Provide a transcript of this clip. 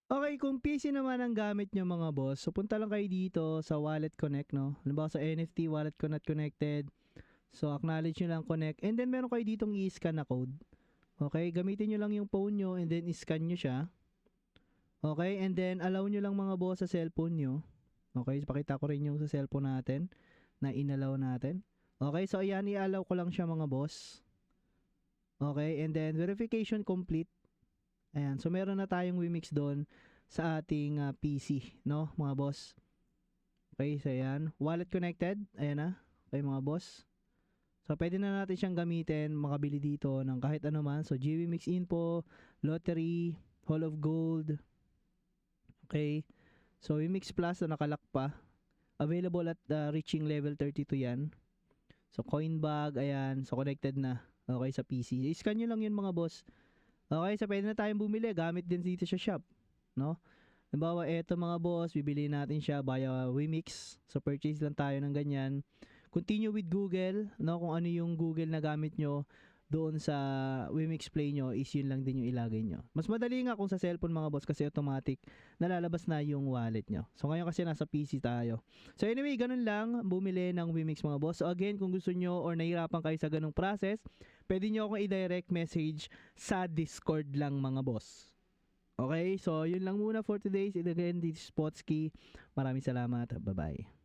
Okay, kung PC naman ang gamit niyo mga boss, so punta lang kayo dito sa Wallet Connect, no? Halimbawa sa NFT, Wallet Connect connected. So, acknowledge nyo lang connect. And then, meron kayo ditong i-scan na code. Okay, gamitin nyo lang yung phone nyo and then i-scan nyo siya. Okay, and then allow nyo lang mga boss sa cellphone nyo. Okay, pakita ko rin yung sa cellphone natin na inallow natin. Okay, so ayan, i-allow ko lang siya mga boss. Okay, and then verification complete. Ayan, so meron na tayong Wimix doon sa ating PC, no, mga boss. Okay, so ayan, wallet connected. Ayan na, okay mga boss. So, pwede na natin siyang gamitin, makabili dito ng kahit ano man. So, GWMix Info, Lottery, Hall of Gold. Okay. So, Wimix Plus na nakalock pa. Available at reaching level 32 yan. So, Coinbag, ayan. So, connected na. Okay, sa PC. I-scan nyo lang yun mga boss. Okay, so pwede na tayong bumili. Gamit din dito sa shop. No? Halimbawa, eto mga boss, bibili natin siya via Wimix. So, purchase lang tayo ng ganyan. Continue with Google, no? Kung ano yung Google na gamit nyo doon sa Wimix Play nyo, is yun lang din yung ilagay nyo. Mas madali nga kung sa cellphone mga boss kasi automatic nalalabas na yung wallet nyo. So ngayon kasi nasa PC tayo. So anyway, ganun lang bumili ng Wimix mga boss. So again, kung gusto nyo or nahirapan kayo sa ganung process, pwede nyo akong i-direct message sa Discord lang mga boss. Okay, so yun lang muna for today. Again, this is Spotsky. Maraming salamat. Bye-bye.